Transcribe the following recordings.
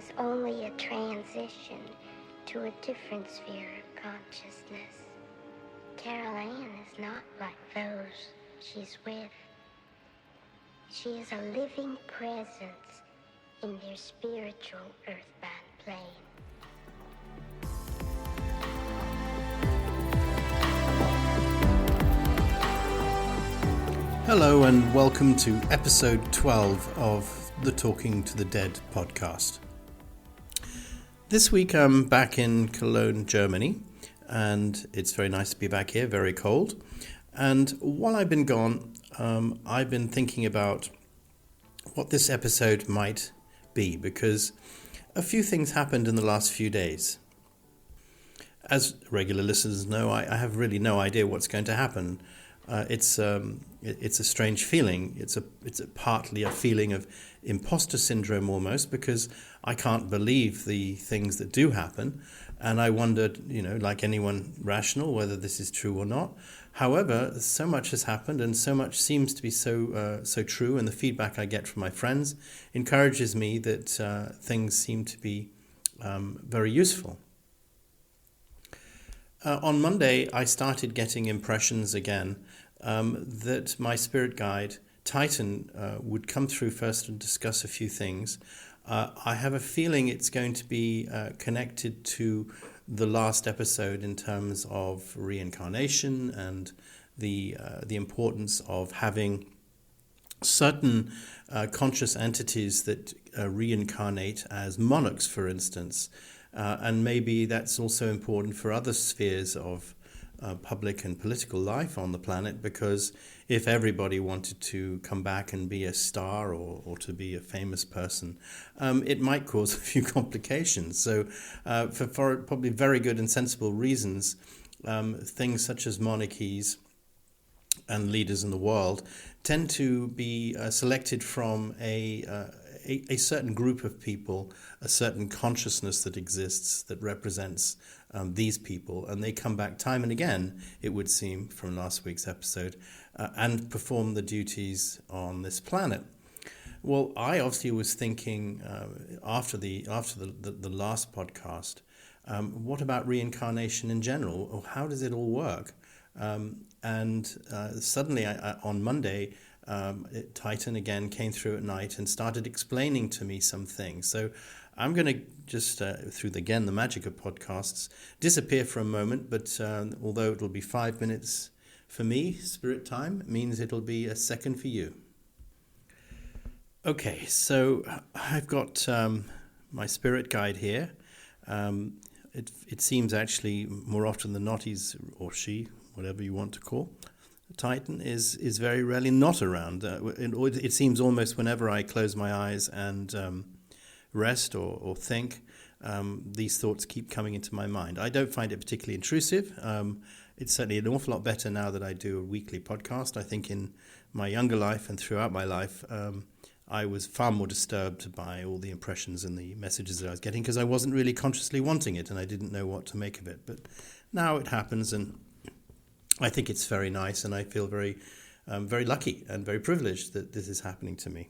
is only a transition to a different sphere of consciousness. Carol Ann is not like those she's with. She is a living presence in their spiritual earthbound plane. Hello and welcome to episode 12 of the Talking to the Dead podcast. This week I'm back in Cologne, Germany, and it's very nice to be back here, very cold. And while I've been gone, I've been thinking about what this episode might be, because a few things happened in the last few days. As regular listeners know, I have really no idea what's going to happen. It's a strange feeling. It's partly a feeling of imposter syndrome almost, because I can't believe the things that do happen, and I wondered, like anyone rational, whether this is true or not. However, so much has happened, and so much seems to be so true, and the feedback I get from my friends encourages me that things seem to be very useful. On Monday, I started getting impressions again that my spirit guide, Titan, would come through first and discuss a few things. I have a feeling it's going to be connected to the last episode in terms of reincarnation and the importance of having certain conscious entities that reincarnate as monarchs, for instance. And maybe that's also important for other spheres of public and political life on the planet, because if everybody wanted to come back and be a star or to be a famous person, it might cause a few complications. So for probably very good and sensible reasons, things such as monarchies and leaders in the world tend to be selected from a certain group of people, a certain consciousness that exists that represents these people, and they come back time and again, it would seem, from last week's episode, and perform the duties on this planet. Well, I obviously was thinking after the last podcast, what about reincarnation in general, or how does it all work? And suddenly, on Monday, Titan again came through at night and started explaining to me some things. So I'm going to just, through the magic of podcasts, disappear for a moment, but although it'll be 5 minutes for me, spirit time, it means it'll be a second for you. Okay, so I've got my spirit guide here. It seems actually more often than not he's, or she, whatever you want to call, Titan is very rarely not around. It seems almost whenever I close my eyes and rest or think, these thoughts keep coming into my mind. I don't find it particularly intrusive. It's certainly an awful lot better now that I do a weekly podcast. I think in my younger life and throughout my life, I was far more disturbed by all the impressions and the messages that I was getting, because I wasn't really consciously wanting it and I didn't know what to make of it. But now it happens, and I think it's very nice, and I feel very lucky and very privileged that this is happening to me.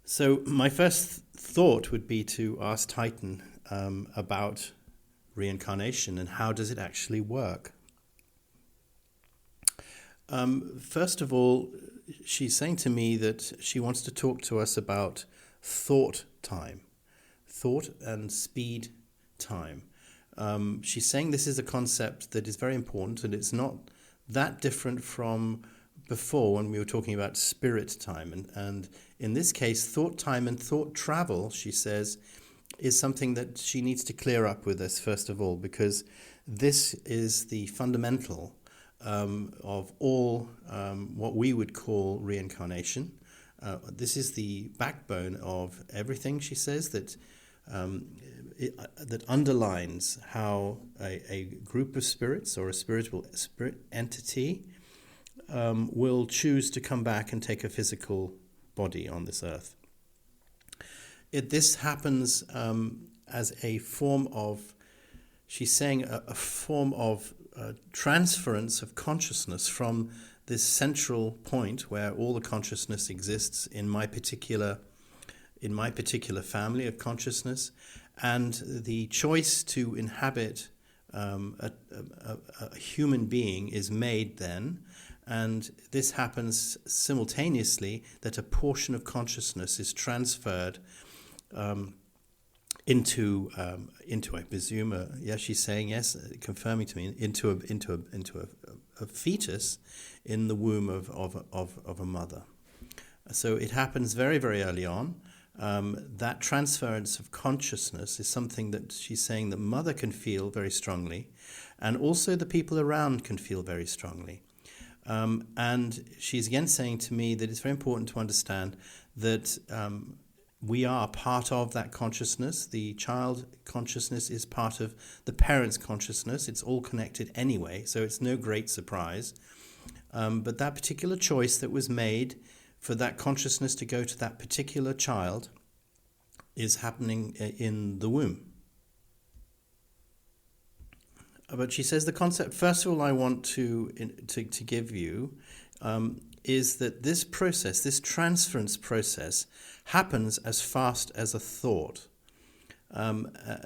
So my first thought would be to ask Titan about reincarnation and how does it actually work. First of all, she's saying to me that she wants to talk to us about thought time, thought and speed time. She's saying this is a concept that is very important, and it's not that different from before when we were talking about spirit time. And in this case, thought time and thought travel, she says, is something that she needs to clear up with us, first of all, because this is the fundamental of all what we would call reincarnation. This is the backbone of everything, she says, that underlines how a group of spirits or a spirit entity will choose to come back and take a physical body on this earth. This happens as a form of, she's saying, a form of transference of consciousness from this central point where all the consciousness exists in my particular in my particular family of consciousness, and the choice to inhabit a human being is made then, and this happens simultaneously, that a portion of consciousness is transferred into I presume, yes, she's saying yes, confirming to me, into a fetus in the womb of a mother. So it happens very, very early on. That transference of consciousness is something that she's saying that mother can feel very strongly, and also the people around can feel very strongly. And she's again saying to me that it's very important to understand that we are part of that consciousness. The child consciousness is part of the parent's consciousness. It's all connected anyway, so it's no great surprise. But that particular choice that was made for that consciousness to go to that particular child is happening in the womb. But she says the concept, first of all, I want to give you is that this process, this transference process, happens as fast as a thought.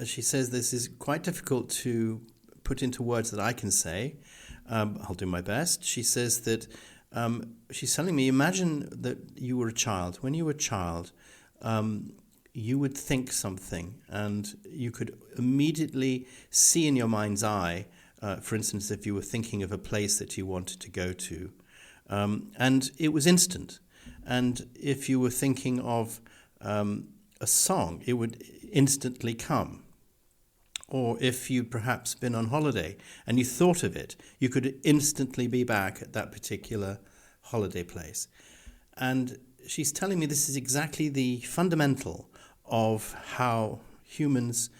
She says this is quite difficult to put into words that I can say. I'll do my best. She says that she's telling me, imagine that you were a child. When you were a child, you would think something, and you could immediately see in your mind's eye, for instance, if you were thinking of a place that you wanted to go to, and it was instant. And if you were thinking of a song, it would instantly come. Or if you'd perhaps been on holiday and you thought of it, you could instantly be back at that particular holiday place. And she's telling me this is exactly the fundamental of how humans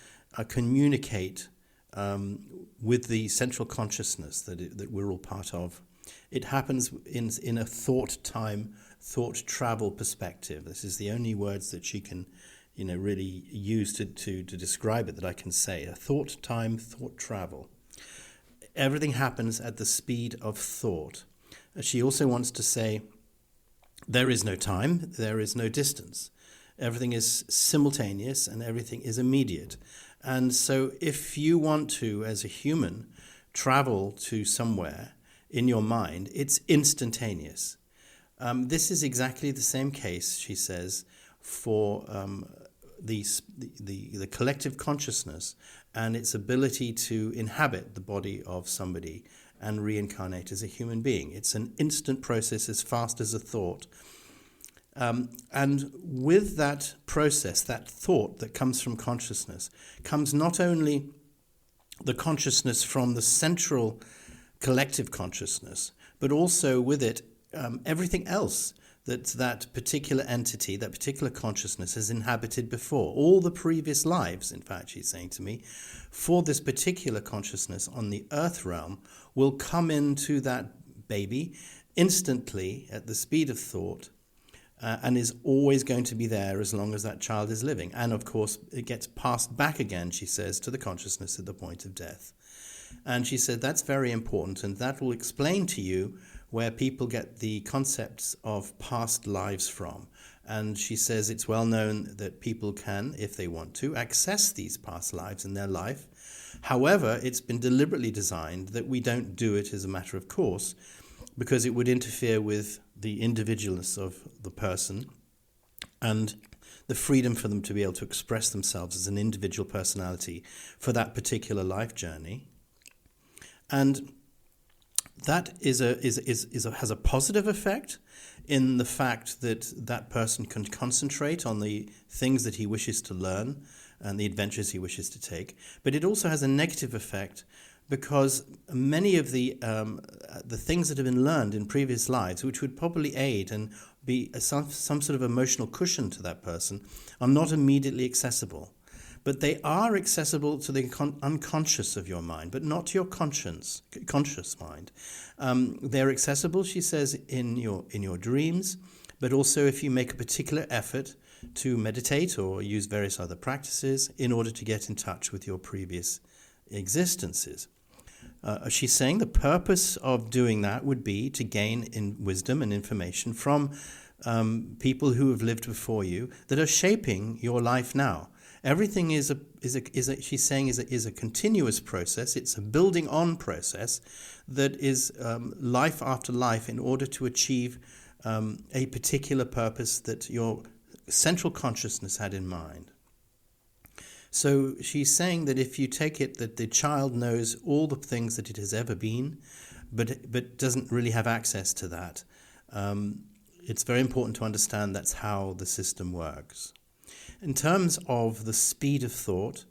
communicate with the central consciousness that we're all part of. It happens in a thought travel perspective. This is the only words that she can really use to describe it that I can say. A thought travel. Everything happens at the speed of thought. She also wants to say there is no time, there is no distance. Everything is simultaneous and everything is immediate. And so if you want to, as a human, travel to somewhere in your mind, it's instantaneous. This is exactly the same case, she says, for the collective consciousness and its ability to inhabit the body of somebody and reincarnate as a human being. It's an instant process, as fast as a thought. And with that process, that thought that comes from consciousness, comes not only the consciousness from the central collective consciousness, but also with it everything else that particular entity, that particular consciousness has inhabited before. All the previous lives, in fact, she's saying to me, for this particular consciousness on the earth realm will come into that baby instantly at the speed of thought, and is always going to be there as long as that child is living. And of course, it gets passed back again, she says, to the consciousness at the point of death. And she said that's very important, and that will explain to you where people get the concepts of past lives from. And she says it's well known that people can, if they want to, access these past lives in their life. However, it's been deliberately designed that we don't do it as a matter of course, because it would interfere with the individualness of the person and the freedom for them to be able to express themselves as an individual personality for that particular life journey. And that has a positive effect in the fact that that person can concentrate on the things that he wishes to learn and the adventures he wishes to take. But it also has a negative effect because many of the things that have been learned in previous lives, which would probably aid and be some sort of emotional cushion to that person, are not immediately accessible. But they are accessible to the unconscious of your mind, but not to your conscious mind. They're accessible, she says, in your dreams, but also if you make a particular effort to meditate or use various other practices in order to get in touch with your previous existences. She's saying the purpose of doing that would be to gain in wisdom and information from people who have lived before you that are shaping your life now. Everything is she's saying is a continuous process. It's a building on process that is life after life in order to achieve a particular purpose that your central consciousness had in mind. So she's saying that if you take it that the child knows all the things that it has ever been, but doesn't really have access to that, it's very important to understand that's how the system works. In terms of the speed of thought,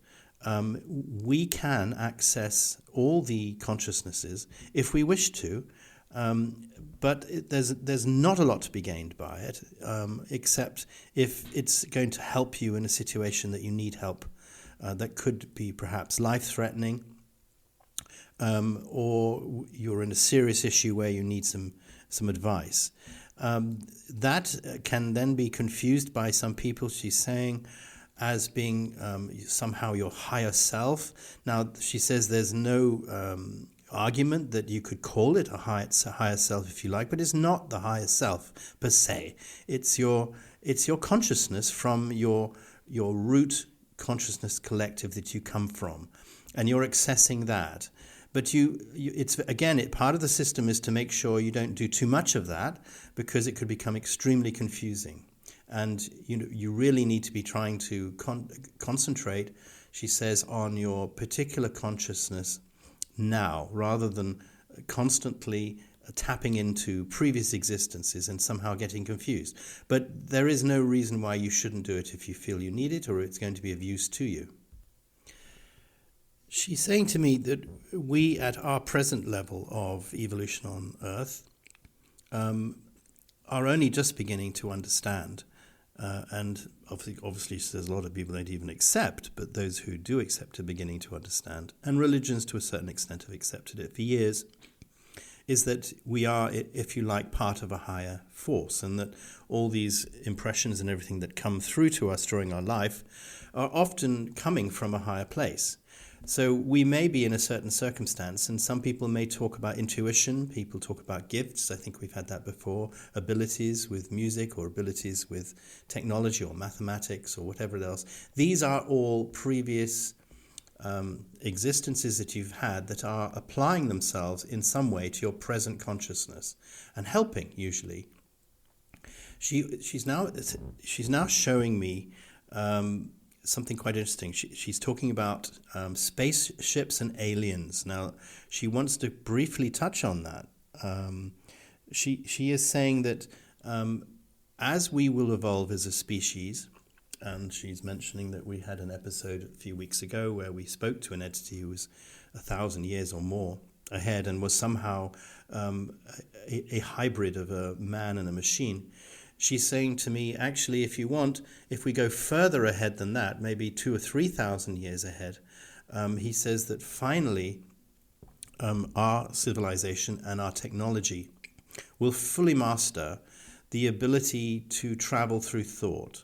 we can access all the consciousnesses if we wish to, but there's not a lot to be gained by it, except if it's going to help you in a situation that you need help, that could be perhaps life-threatening, or you're in a serious issue where you need some advice. That can then be confused by some people, she's saying, as being somehow your higher self. Now, she says there's no argument that you could call it a higher self if you like, but it's not the higher self per se. It's your consciousness from your root consciousness collective that you come from, and you're accessing that. But it's again, part of the system is to make sure you don't do too much of that, because it could become extremely confusing. And you really need to be trying to concentrate, she says, on your particular consciousness now, rather than constantly tapping into previous existences and somehow getting confused. But there is no reason why you shouldn't do it if you feel you need it or it's going to be of use to you. She's saying to me that we, at our present level of evolution on Earth, are only just beginning to understand. And obviously, she says a lot of people don't even accept, but those who do accept are beginning to understand. And religions, to a certain extent, have accepted it for years, is that we are, if you like, part of a higher force, and that all these impressions and everything that come through to us during our life are often coming from a higher place. So we may be in a certain circumstance, and some people may talk about intuition, people talk about gifts, I think we've had that before, abilities with music or abilities with technology or mathematics or whatever else. These are all previous existences that you've had that are applying themselves in some way to your present consciousness and helping, usually. She's now showing me something quite interesting. She's talking about spaceships and aliens. Now, she wants to briefly touch on that. She is saying that as we will evolve as a species, and she's mentioning that we had an episode a few weeks ago where we spoke to an entity who was 1,000 years or more ahead and was somehow a hybrid of a man and a machine. She's saying to me, actually, if you want, if we go further ahead than that, maybe 2,000 or 3,000 years ahead, he says that finally our civilization and our technology will fully master the ability to travel through thought.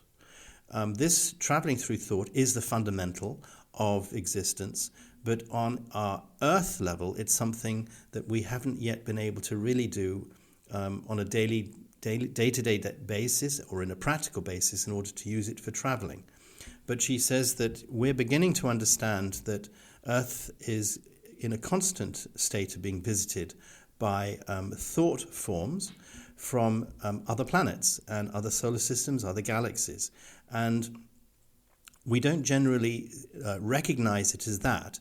This traveling through thought is the fundamental of existence, but on our Earth level, it's something that we haven't yet been able to really do on a day-to-day basis or in a practical basis in order to use it for traveling. But she says that we're beginning to understand that Earth is in a constant state of being visited by thought forms from other planets and other solar systems, other galaxies. And we don't generally recognize it as that.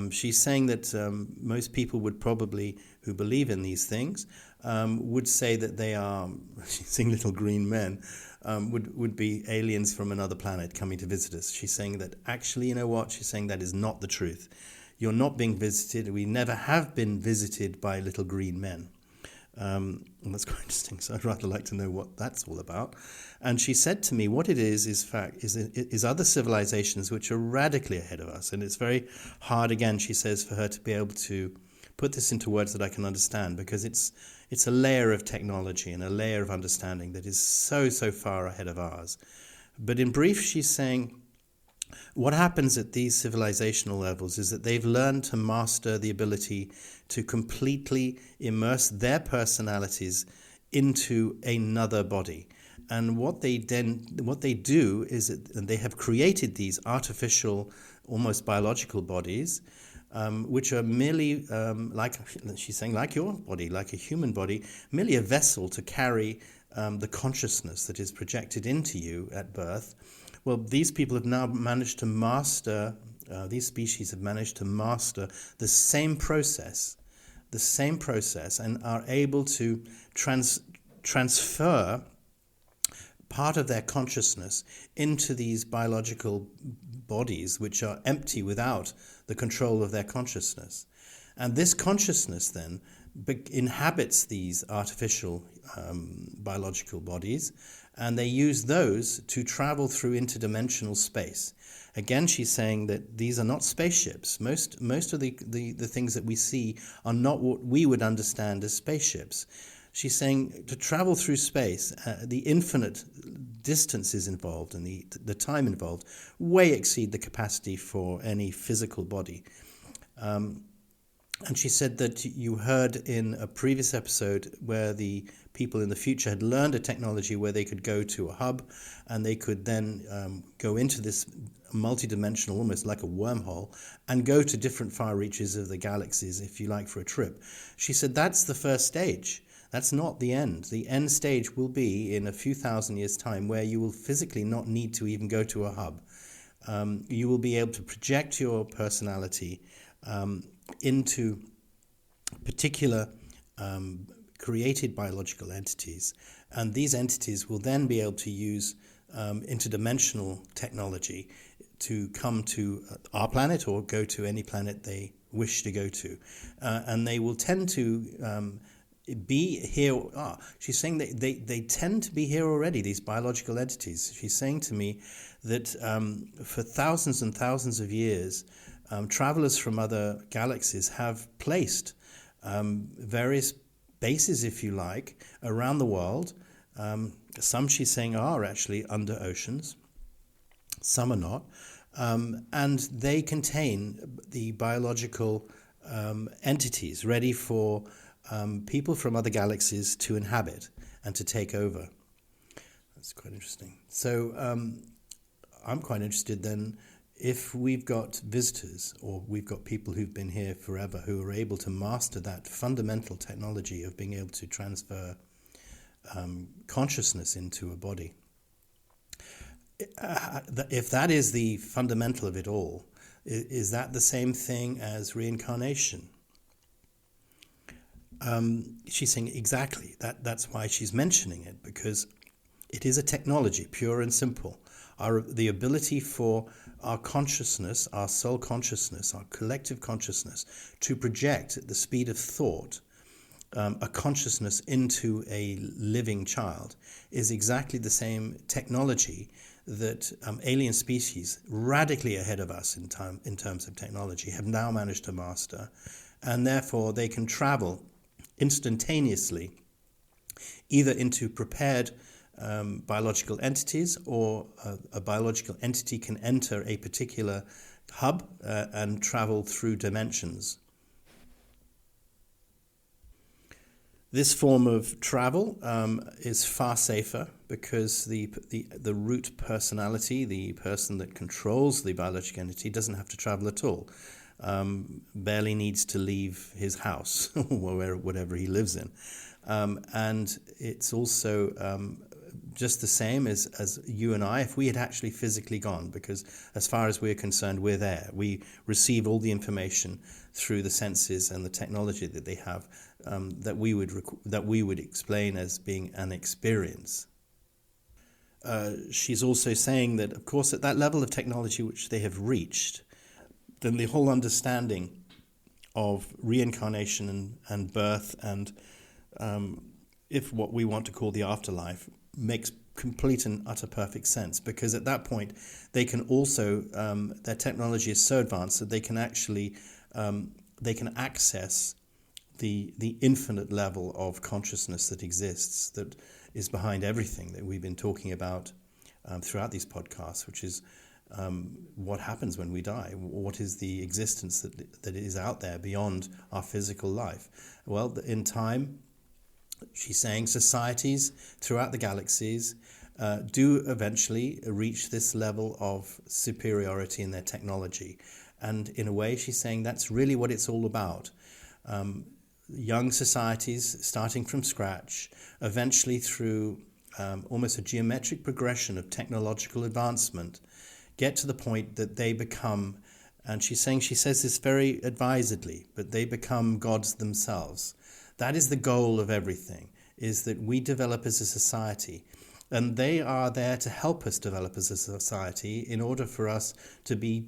She's saying that most people would probably, who believe in these things, would say that they are, she's saying little green men, would be aliens from another planet coming to visit us. She's saying that actually, you know what? She's saying that is not the truth. You're not being visited. We never have been visited by little green men. And that's quite interesting, so I'd rather like to know what that's all about. And she said to me, what it is other civilizations which are radically ahead of us. And it's very hard, again, she says, for her to be able to put this into words that I can understand, because it's a layer of technology and a layer of understanding that is so far ahead of ours. But in brief, she's saying what happens at these civilizational levels is that they've learned to master the ability to completely immerse their personalities into another body. And what they do is that they have created these artificial, almost biological bodies, which are merely like she's saying, like your body, like a human body, merely a vessel to carry the consciousness that is projected into you at birth. Well, these people have now managed to master. These species have managed to master the same process, and are able to transfer part of their consciousness into these biological bodies, which are empty without the control of their consciousness. And this consciousness then inhabits these artificial biological bodies, and they use those to travel through interdimensional space. Again, she's saying that these are not spaceships. Most of the things that we see are not what we would understand as spaceships. She's saying to travel through space, the infinite distances involved and the time involved way exceed the capacity for any physical body. And she said that you heard in a previous episode where the people in the future had learned a technology where they could go to a hub and they could then go into this multidimensional, almost like a wormhole, and go to different far reaches of the galaxies, if you like, for a trip. She said that's the first stage. That's not the end. The end stage will be in a few thousand years' time, where you will physically not need to even go to a hub. You will be able to project your personality into particular created biological entities, and these entities will then be able to use interdimensional technology to come to our planet or go to any planet they wish to go to, and they will tend to be here. She's saying that they tend to be here already, these biological entities. She's saying to me that for thousands and thousands of years, travelers from other galaxies have placed various bases, if you like, around the world. Some, she's saying, are actually under oceans. Some are not. And they contain the biological entities ready for people from other galaxies to inhabit and to take over. That's quite interesting. So I'm quite interested then, if we've got visitors or we've got people who've been here forever who are able to master that fundamental technology of being able to transfer consciousness into a body. If that is the fundamental of it all, is that the same thing as reincarnation? She's saying exactly. That's why she's mentioning it, because it is a technology, pure and simple. The ability for our consciousness, our soul consciousness, our collective consciousness, to project at the speed of thought a consciousness into a living child is exactly the same technology that alien species radically ahead of us in terms of technology have now managed to master, and therefore they can travel instantaneously either into prepared biological entities, or a biological entity can enter a particular hub and travel through dimensions. This form of travel is far safer, because the root personality, the person that controls the biological entity, doesn't have to travel at all. Barely needs to leave his house or whatever he lives in. And it's also just the same as you and I, if we had actually physically gone, because as far as we're concerned, we're there. We receive all the information through the senses and the technology that they have, that we would explain as being an experience. She's also saying that, of course, at that level of technology which they have reached, then the whole understanding of reincarnation and birth and if what we want to call the afterlife makes complete and utter perfect sense, because at that point they can also their technology is so advanced that they can actually they can access the infinite level of consciousness that exists, that is behind everything that we've been talking about throughout these podcasts, which is what happens when we die. What is the existence that is out there beyond our physical life? Well, in time, She's saying societies throughout the galaxies do eventually reach this level of superiority in their technology. And in a way, she's saying that's really what it's all about. Young societies starting from scratch, eventually through almost a geometric progression of technological advancement, get to the point that they become, and she says this very advisedly, but they become gods themselves. That is the goal of everything, is that we develop as a society. And they are there to help us develop as a society in order for us to be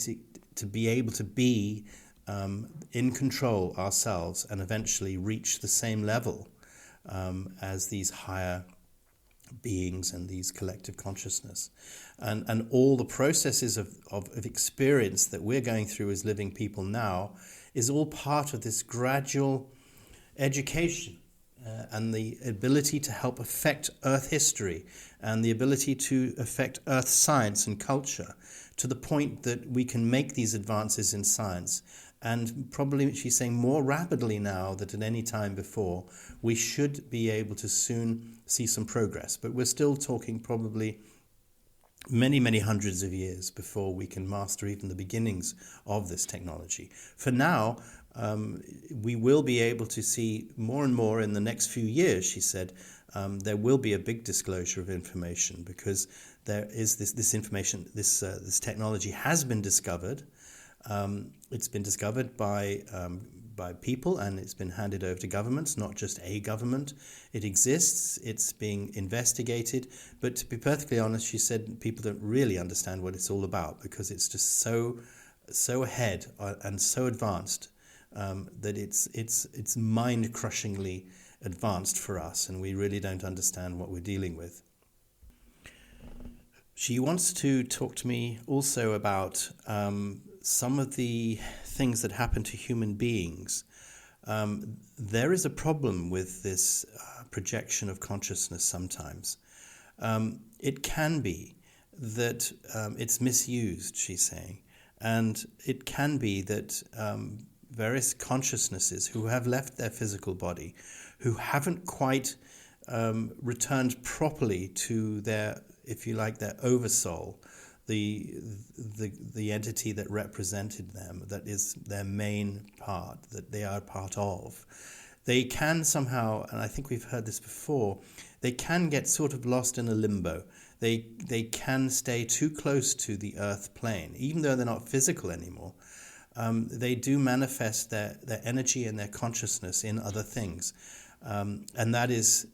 able to be in control ourselves and eventually reach the same level as these higher beings and these collective consciousness. And all the processes of experience that we're going through as living people now is all part of this gradual education and the ability to help affect Earth history and the ability to affect Earth science and culture to the point that we can make these advances in science. And probably, she's saying, more rapidly now than at any time before, we should be able to soon see some progress. But we're still talking probably many, many hundreds of years before we can master even the beginnings of this technology. For now, we will be able to see more and more in the next few years, she said. There will be a big disclosure of information because there is this information, this technology has been discovered. It's been discovered by people, and it's been handed over to governments, not just a government. It exists, it's being investigated, but to be perfectly honest, she said people don't really understand what it's all about because it's just so ahead and so advanced that it's mind-crushingly advanced for us, and we really don't understand what we're dealing with. She wants to talk to me also about some of the things that happen to human beings. There is a problem with this projection of consciousness sometimes. It can be that it's misused, she's saying, and it can be that various consciousnesses who have left their physical body, who haven't quite returned properly to their, if you like, their oversoul, the entity that represented them, that is their main part, that they are part of, they can somehow, and I think we've heard this before, they can get sort of lost in a limbo. They can stay too close to the earth plane, even though they're not physical anymore. They do manifest their energy and their consciousness in other things. And that is,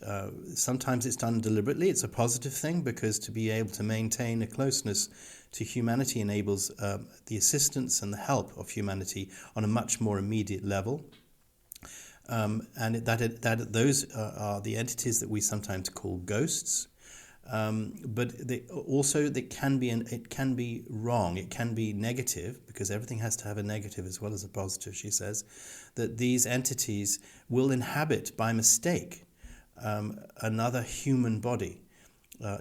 sometimes it's done deliberately. It's a positive thing because to be able to maintain a closeness to humanity enables the assistance and the help of humanity on a much more immediate level. And those are the entities that we sometimes call ghosts. But it can be wrong, it can be negative, because everything has to have a negative as well as a positive, she says, that these entities will inhabit by mistake another human body,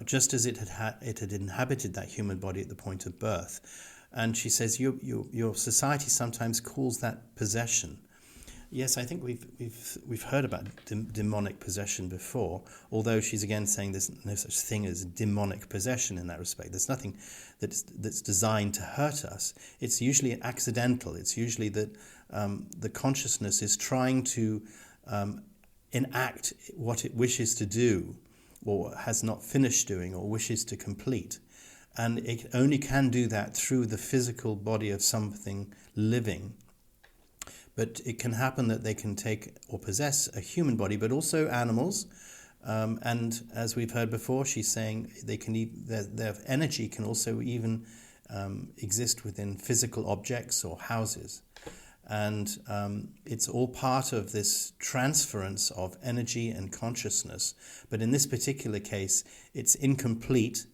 just as it had inhabited that human body at the point of birth. And she says your society sometimes calls that possession. Yes, I think we've heard about demonic possession before, although she's again saying there's no such thing as demonic possession in that respect. There's nothing that's designed to hurt us. It's usually accidental. It's usually that the consciousness is trying to enact what it wishes to do or has not finished doing or wishes to complete. And it only can do that through the physical body of something living. But it can happen that they can take or possess a human body, but also animals. And as we've heard before, she's saying they can their energy can also even exist within physical objects or houses. And it's all part of this transference of energy and consciousness. But in this particular case, it's incomplete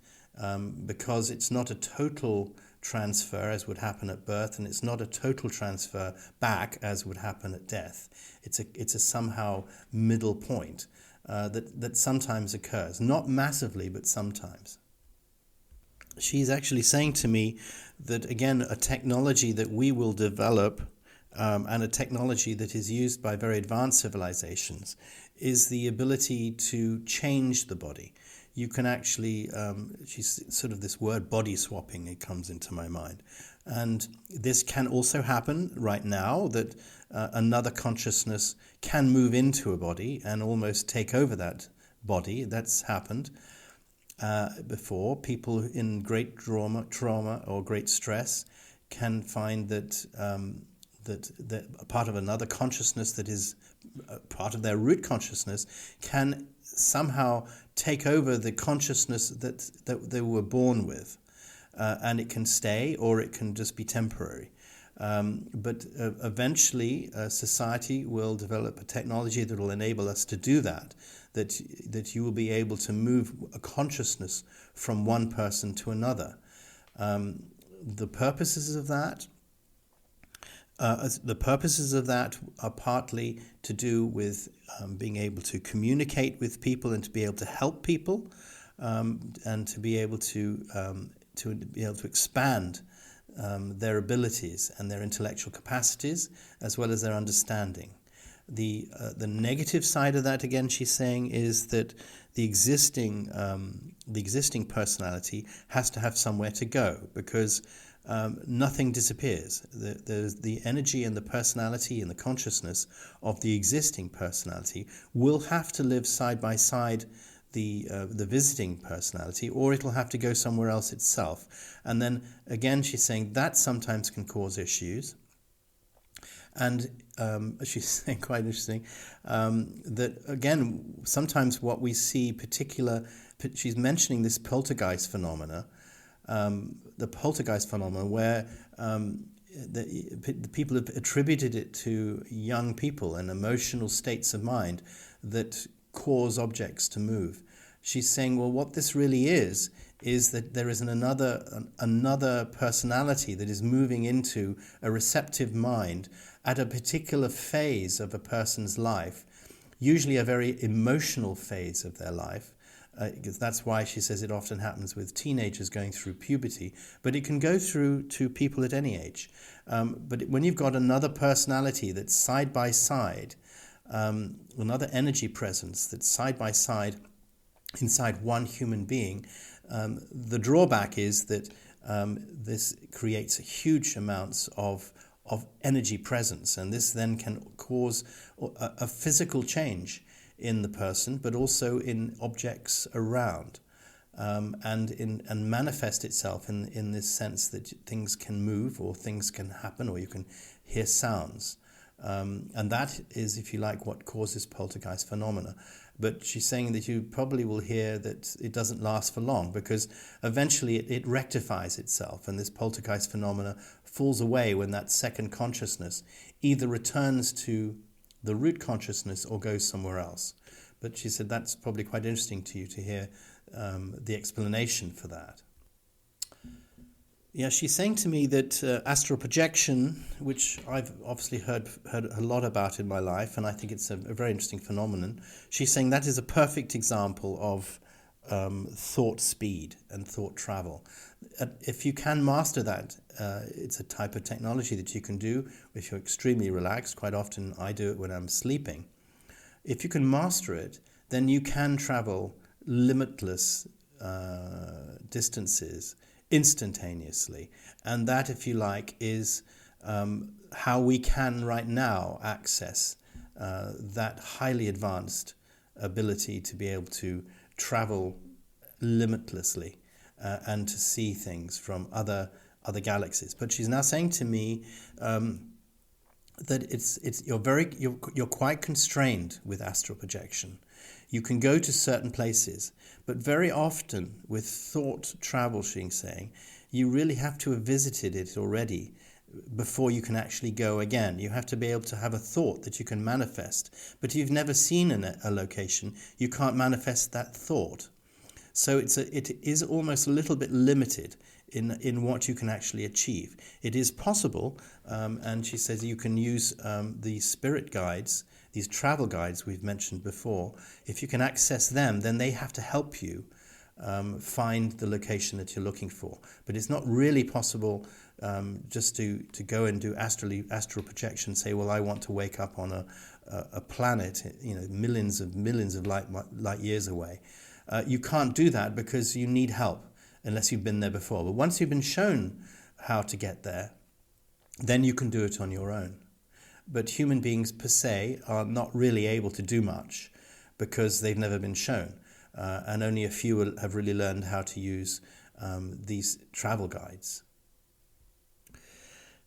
because it's not a total transfer as would happen at birth, and it's not a total transfer back as would happen at death. It's a somehow middle point that sometimes occurs, not massively, but sometimes. She's actually saying to me that, again, a technology that we will develop and a technology that is used by very advanced civilizations, is the ability to change the body. You can actually, she's sort of this word body swapping, it comes into my mind. And this can also happen right now, that another consciousness can move into a body and almost take over that body. That's happened before. People in great trauma or great stress can find that that a part of another consciousness that is part of their root consciousness can somehow take over the consciousness that they were born with. And it can stay, or it can just be temporary. But eventually, society will develop a technology that will enable us to do that. That you will be able to move a consciousness from one person to another. The purposes of that. Are partly to do with being able to communicate with people and to be able to help people, and to be able to expand their abilities and their intellectual capacities as well as their understanding. The negative side of that, again, she's saying, is that the existing personality has to have somewhere to go, because nothing disappears. There's the energy and the personality and the consciousness of the existing personality will have to live side by side the visiting personality, or it'll have to go somewhere else itself. And then again, she's saying that sometimes can cause issues. And she's saying, quite interesting, that again, sometimes what we see she's mentioning this poltergeist phenomena, the poltergeist phenomenon, where the people have attributed it to young people and emotional states of mind that cause objects to move. She's saying, well, what this really is that there is another personality that is moving into a receptive mind at a particular phase of a person's life, usually a very emotional phase of their life. Because that's why she says it often happens with teenagers going through puberty, but it can go through to people at any age. But when you've got another personality that's side by side, another energy presence that's side by side inside one human being, the drawback is that this creates huge amounts of energy presence, and this then can cause a physical change in the person, but also in objects around, and manifest itself in this sense that things can move, or things can happen, or you can hear sounds. And that is, if you like, what causes poltergeist phenomena. But she's saying that you probably will hear that it doesn't last for long, because eventually it rectifies itself, and this poltergeist phenomena falls away when that second consciousness either returns to the root consciousness or goes somewhere else. But she said that's probably quite interesting to you to hear the explanation for that. Yeah, she's saying to me that astral projection, which I've obviously heard a lot about in my life, and I think it's a very interesting phenomenon. She's saying that is a perfect example of thought speed and thought travel. If you can master that, it's a type of technology that you can do if you're extremely relaxed. Quite often I do it when I'm sleeping. If you can master it, then you can travel limitless distances instantaneously. And that, if you like, is how we can right now access that highly advanced ability to be able to travel limitlessly and to see things from other galaxies. But she's now saying to me that you're quite constrained with astral projection. You can go to certain places, but very often with thought travel, she's saying, you really have to have visited it already before you can actually go again. You have to be able to have a thought that you can manifest. But if you've never seen a location, you can't manifest that thought. So it is almost a little bit limited in what you can actually achieve. It is possible, and she says you can use the spirit guides, these travel guides we've mentioned before. If you can access them, then they have to help you find the location that you're looking for. But it's not really possible just to go and do astral projection, say, well, I want to wake up on a planet, millions of light years away. You can't do that because you need help unless you've been there before. But once you've been shown how to get there, then you can do it on your own. But human beings per se are not really able to do much because they've never been shown. And only a few have really learned how to use these travel guides.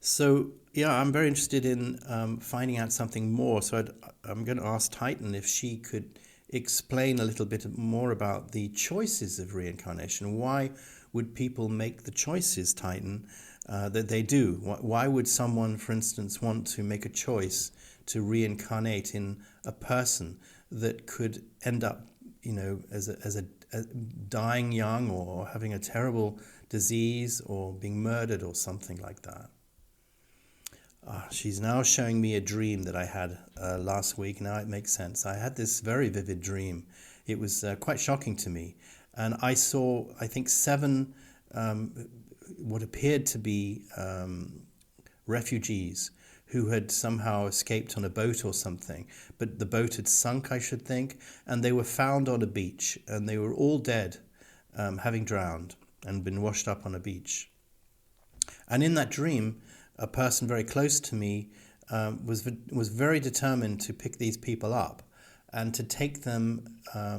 So, yeah, I'm very interested in finding out something more. So I'm going to ask Titan if she could explain a little bit more about the choices of reincarnation. Why would people make the choices, Titan, that they do? Why would someone, for instance, want to make a choice to reincarnate in a person that could end up, as a dying young, or having a terrible disease, or being murdered, or something like that? She's now showing me a dream that I had last week. Now it makes sense. I had this very vivid dream. It was quite shocking to me. And I saw, I think, 7 what appeared to be refugees who had somehow escaped on a boat or something. But the boat had sunk, I should think, and they were found on a beach. And they were all dead, having drowned and been washed up on a beach. And in that dream, a person very close to me was very determined to pick these people up and to take them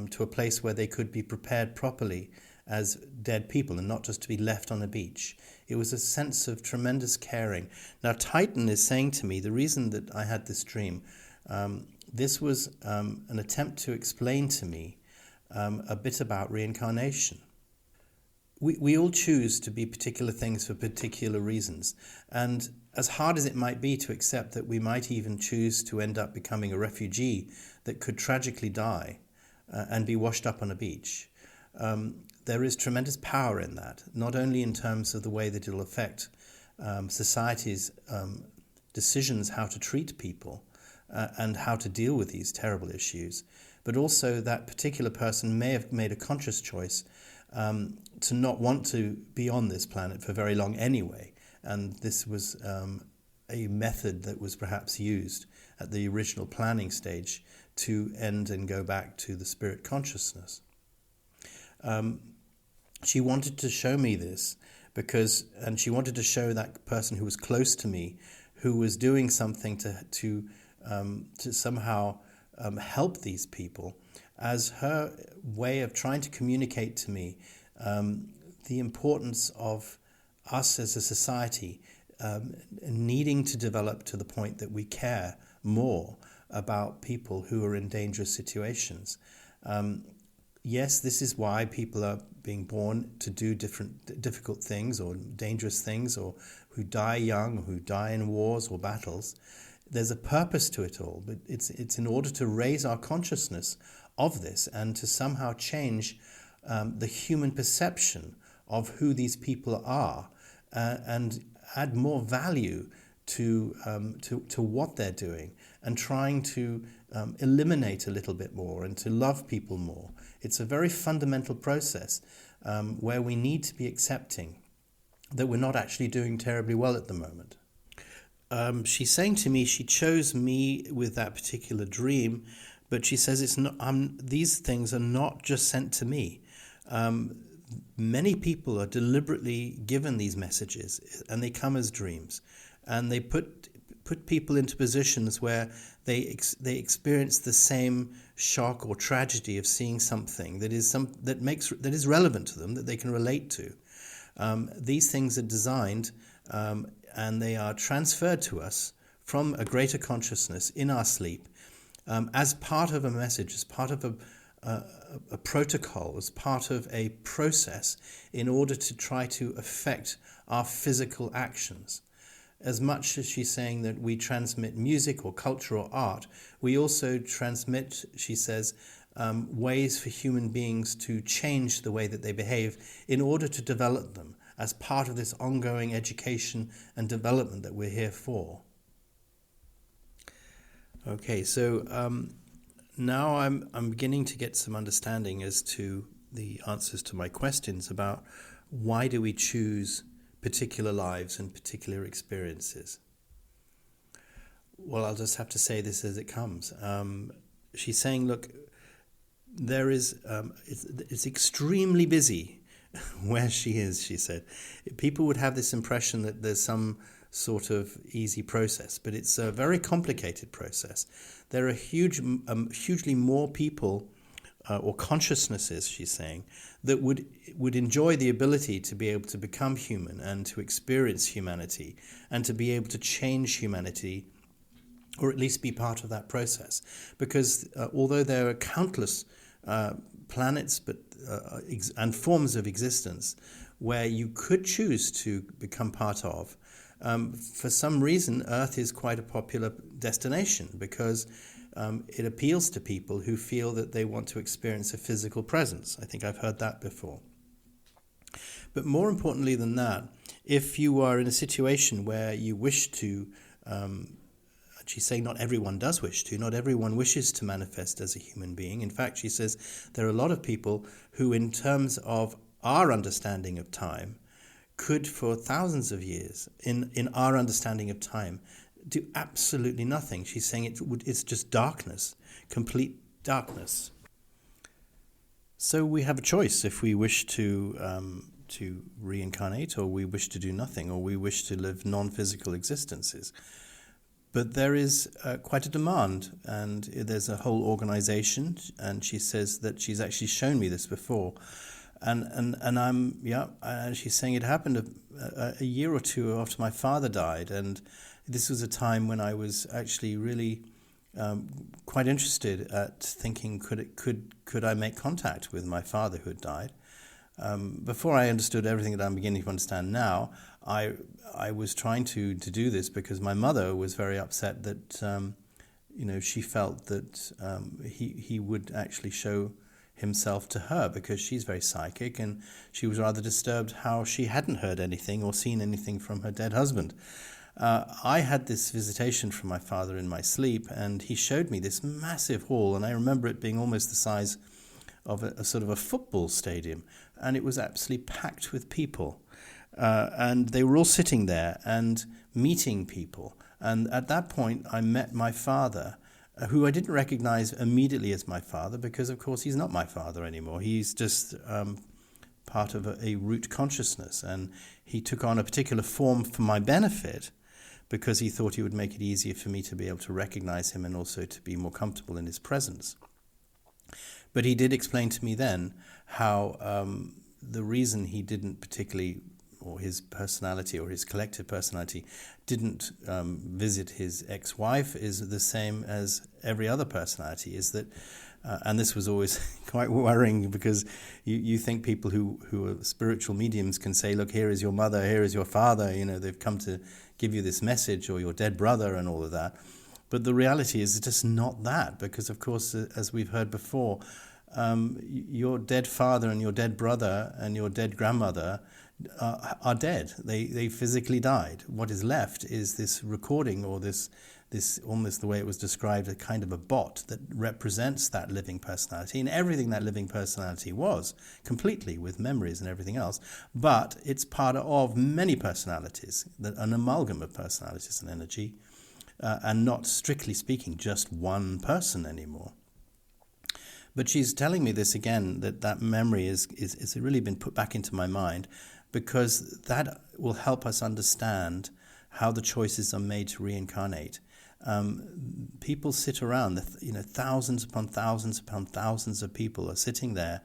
to a place where they could be prepared properly as dead people and not just to be left on a beach. It was a sense of tremendous caring. Now, Titan is saying to me, the reason that I had this dream, this was an attempt to explain to me a bit about reincarnation. We all choose to be particular things for particular reasons. And as hard as it might be to accept that we might even choose to end up becoming a refugee that could tragically die and be washed up on a beach, there is tremendous power in that, not only in terms of the way that it will affect society's decisions how to treat people and how to deal with these terrible issues, but also that particular person may have made a conscious choice to not want to be on this planet for very long anyway. And this was a method that was perhaps used at the original planning stage to end and go back to the spirit consciousness. She wanted to show me this and she wanted to show that person who was close to me, who was doing something to somehow help these people, as her way of trying to communicate to me the importance of us as a society needing to develop to the point that we care more about people who are in dangerous situations. Yes, this is why people are being born to do difficult things or dangerous things, or who die young, or who die in wars or battles. There's a purpose to it all, but it's in order to raise our consciousness of this and to somehow change the human perception of who these people are and add more value to what they're doing, and trying to eliminate a little bit more and to love people more. It's a very fundamental process where we need to be accepting that we're not actually doing terribly well at the moment. She's saying to me she chose me with that particular dream, but she says it's not. These things are not just sent to me. Many people are deliberately given these messages, and they come as dreams, and they put people into positions where they experience the same shock or tragedy of seeing something that is relevant to them, that they can relate to. These things are designed and they are transferred to us from a greater consciousness in our sleep as part of a message, as part of a protocol, as part of a process in order to try to affect our physical actions. As much as she's saying that we transmit music or culture or art, we also transmit, she says, ways for human beings to change the way that they behave in order to develop them as part of this ongoing education and development that we're here for. Okay, so now I'm beginning to get some understanding as to the answers to my questions about why do we choose particular lives and particular experiences. Well, I'll just have to say this as it comes. She's saying, look, there is, it's extremely busy where she is, she said. People would have this impression that there's some sort of easy process, but it's a very complicated process. There are hugely more people or consciousnesses, she's saying, that would enjoy the ability to be able to become human and to experience humanity and to be able to change humanity, or at least be part of that process. Because although there are countless planets and forms of existence where you could choose to become part of, for some reason Earth is quite a popular destination because it appeals to people who feel that they want to experience a physical presence. I think I've heard that before. But more importantly than that, if you are in a situation where you wish to, she's saying not everyone does wish to, not everyone wishes to manifest as a human being. In fact, she says there are a lot of people who, in terms of our understanding of time, could for thousands of years, in our understanding of time, do absolutely nothing. She's saying it's just darkness, complete darkness. So we have a choice if we wish to reincarnate, or we wish to do nothing, or we wish to live non-physical existences. But there is quite a demand, and there's a whole organization, and she says that she's actually shown me this before. And she's saying it happened a year or two after my father died, and this was a time when I was actually really quite interested at thinking, could I make contact with my father who had died? Before I understood everything that I'm beginning to understand now, I was trying to do this because my mother was very upset that she felt that he would actually show himself to her, because she's very psychic, and she was rather disturbed how she hadn't heard anything or seen anything from her dead husband. I had this visitation from my father in my sleep, and he showed me this massive hall, and I remember it being almost the size of a sort of a football stadium, and it was absolutely packed with people. And they were all sitting there and meeting people. And at that point, I met my father, who I didn't recognize immediately as my father, because, of course, he's not my father anymore. He's just part of a root consciousness, and he took on a particular form for my benefit because he thought he would make it easier for me to be able to recognize him and also to be more comfortable in his presence. But he did explain to me then how the reason he didn't particularly, or his personality or his collective personality, didn't visit his ex-wife is the same as every other personality, is that, and this was always quite worrying, because you think people who are spiritual mediums can say, look, here is your mother, here is your father, they've come to give you this message, or your dead brother and all of that. But the reality is it's just not that, because, of course, as we've heard before, your dead father and your dead brother and your dead grandmother are dead. They physically died. What is left is this recording, or this almost the way it was described, a kind of a bot that represents that living personality and everything that living personality was, completely, with memories and everything else. But it's part of many personalities, an amalgam of personalities and energy, and not, strictly speaking, just one person anymore. But she's telling me this again, that memory is really been put back into my mind, because that will help us understand how the choices are made to reincarnate. People sit around, thousands upon thousands upon thousands of people are sitting there,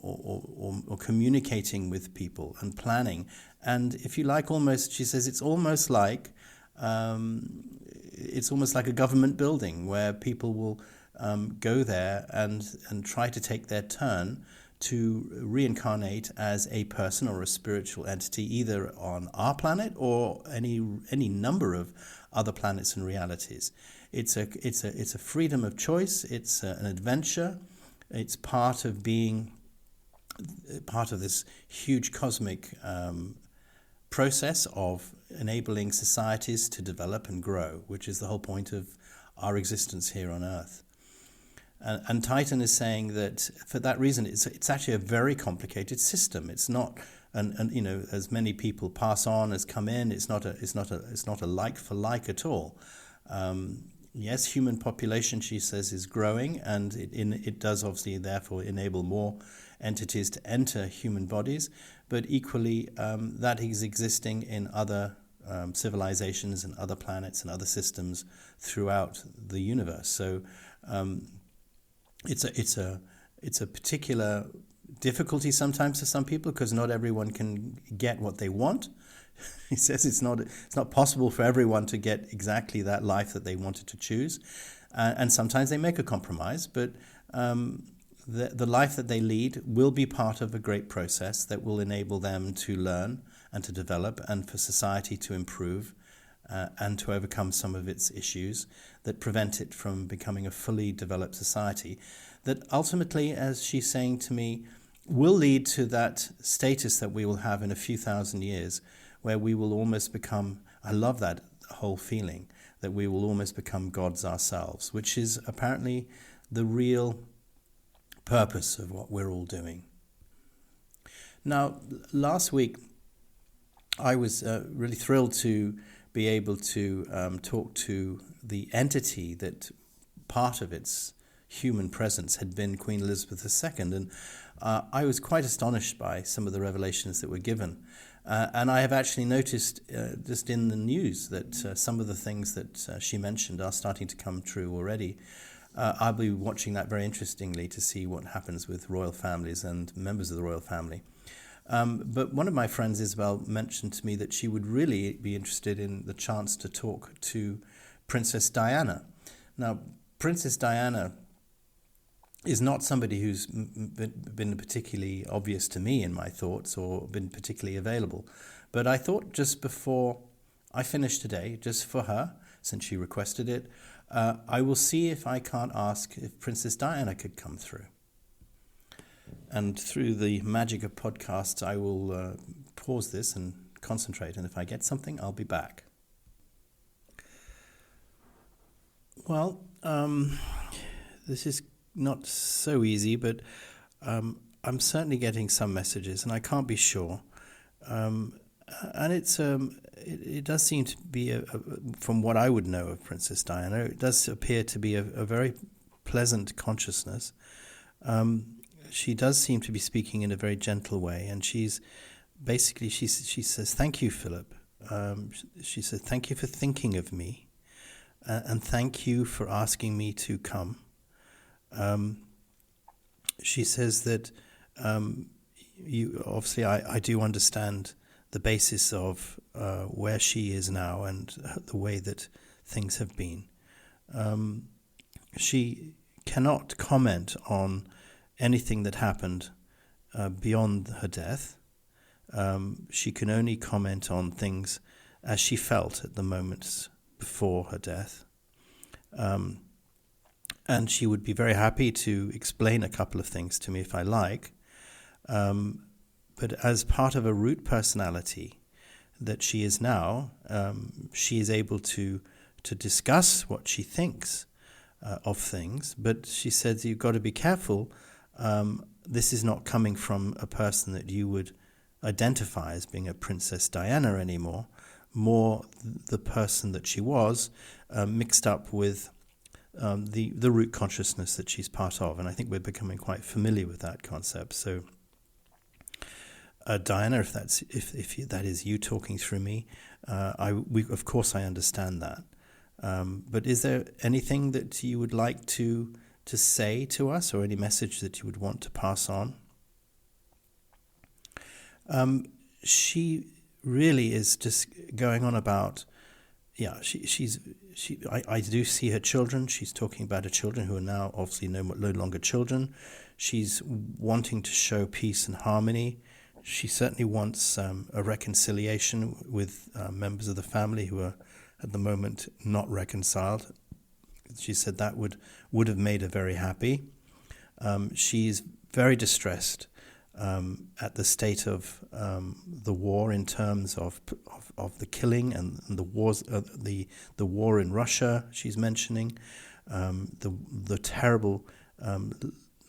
or communicating with people and planning. And if you like, almost, she says, it's almost like a government building where people will go there and try to take their turn to reincarnate as a person or a spiritual entity, either on our planet or any number of other planets and realities. It's a freedom of choice. It's an adventure. It's part of being part of this huge cosmic process of enabling societies to develop and grow, which is the whole point of our existence here on Earth. And Titan is saying that for that reason, it's actually a very complicated system. It's not and as many people pass on as come in, it's not a like for like at all. Yes, human population, she says, is growing, and it does obviously therefore enable more entities to enter human bodies, but equally that is existing in other civilizations and other planets and other systems throughout the universe. So it's a particular difficulty sometimes for some people, because not everyone can get what they want. He says it's not possible for everyone to get exactly that life that they wanted to choose, and sometimes they make a compromise. But the life that they lead will be part of a great process that will enable them to learn and to develop, and for society to improve and to overcome some of its issues that prevent it from becoming a fully developed society. That ultimately, as she's saying to me, will lead to that status that we will have in a few thousand years, where we will almost become, I love that whole feeling, that we will almost become gods ourselves, which is apparently the real purpose of what we're all doing. Now, last week, I was really thrilled to be able to talk to the entity that part of its human presence had been Queen Elizabeth II, and I was quite astonished by some of the revelations that were given. And I have actually noticed just in the news that some of the things that she mentioned are starting to come true already. I'll be watching that very interestingly to see what happens with royal families and members of the royal family. But one of my friends, Isabel, mentioned to me that she would really be interested in the chance to talk to Princess Diana. Now, Princess Diana is not somebody who's been particularly obvious to me in my thoughts or been particularly available. But I thought just before I finish today, just for her, since she requested it, I will see if I can't ask if Princess Diana could come through. And through the magic of podcasts, I will pause this and concentrate. And if I get something, I'll be back. Well, this is not so easy, but I'm certainly getting some messages, and I can't be sure. And it does seem to be, from what I would know of Princess Diana, it does appear to be a very pleasant consciousness. She does seem to be speaking in a very gentle way, and she says, "Thank you, Philip." She said, "Thank you for thinking of me, and thank you for asking me to come." She says that obviously I do understand the basis of where she is now and the way that things have been. She cannot comment on anything that happened beyond her death. She can only comment on things as she felt at the moments before her death. And she would be very happy to explain a couple of things to me if I like. But as part of a root personality that she is now, she is able to discuss what she thinks of things. But she said, you've got to be careful. This is not coming from a person that you would identify as being a Princess Diana anymore. More the person that she was, mixed up with the root consciousness that she's part of. And I think we're becoming quite familiar with that concept. So Diana, if that is you talking through me, of course I understand that. But is there anything that you would like to say to us, or any message that you would want to pass on? She really is just going on about, I do see her children. She's talking about her children who are now obviously no longer children. She's wanting to show peace and harmony. She certainly wants a reconciliation with members of the family who are at the moment not reconciled. She said that would have made her very happy. She's very distressed at the state of the war in terms of the killing and the wars, the war in Russia. She's mentioning the terrible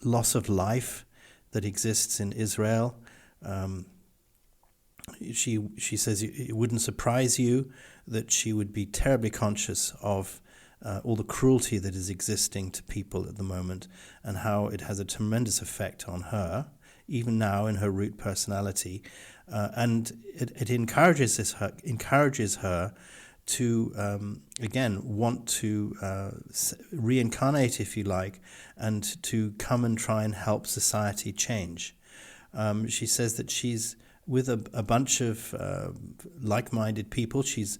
loss of life that exists in Israel. she says it wouldn't surprise you that she would be terribly conscious of all the cruelty that is existing to people at the moment, and how it has a tremendous effect on her, even now in her root personality, and it encourages her to again want to reincarnate, if you like, and to come and try and help society change. She says that she's with a bunch of like-minded people. She's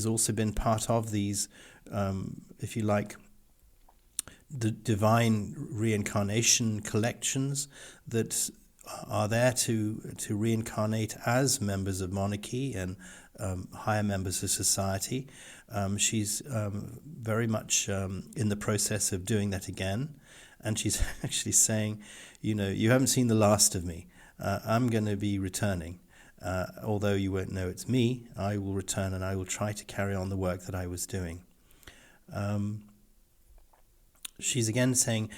also been part of these, if you like, the divine reincarnation collections that are there to reincarnate as members of monarchy and higher members of society. She's very much in the process of doing that again, and she's actually saying, you haven't seen the last of me. I'm going to be returning. Although you won't know it's me, I will return and I will try to carry on the work that I was doing. She's again saying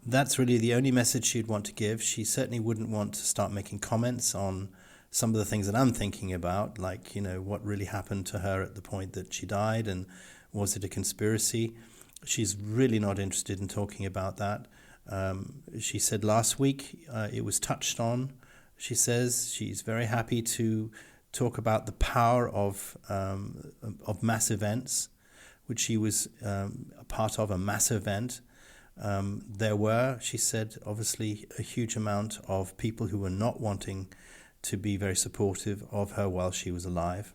that's really the only message she'd want to give. She certainly wouldn't want to start making comments on some of the things that I'm thinking about, like, what really happened to her at the point that she died, and was it a conspiracy? She's really not interested in talking about that. She said last week it was touched on. She says she's very happy to talk about the power of mass events, which she was a part of a mass event. There were, she said, obviously a huge amount of people who were not wanting to be very supportive of her while she was alive.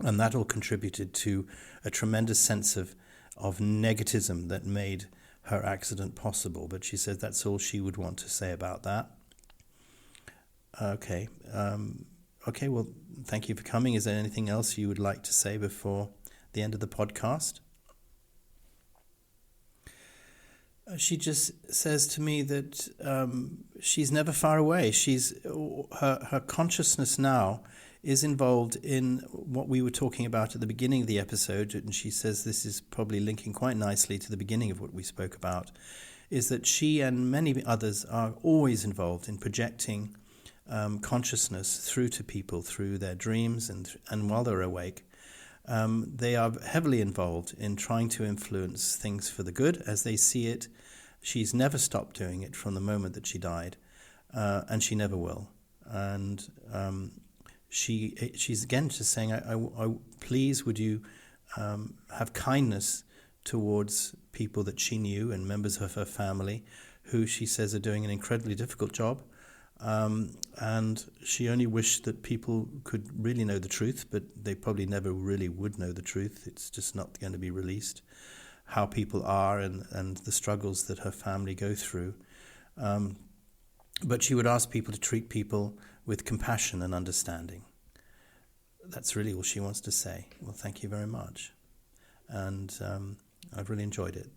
And that all contributed to a tremendous sense of negativism that made her accident possible. But she said that's all she would want to say about that. Okay, well, thank you for coming. Is there anything else you would like to say before the end of the podcast? She just says to me that she's never far away. Her consciousness now is involved in what we were talking about at the beginning of the episode, and she says this is probably linking quite nicely to the beginning of what we spoke about, is that she and many others are always involved in projecting consciousness through to people through their dreams and while they're awake. They are heavily involved in trying to influence things for the good as they see it. She's never stopped doing it from the moment that she died, and she never will. And she's again just saying, I please would you have kindness towards people that she knew and members of her family who she says are doing an incredibly difficult job. And she only wished that people could really know the truth, but they probably never really would know the truth. It's just not going to be released, how people are and the struggles that her family go through. But she would ask people to treat people with compassion and understanding. That's really all she wants to say. Well, thank you very much. And I've really enjoyed it.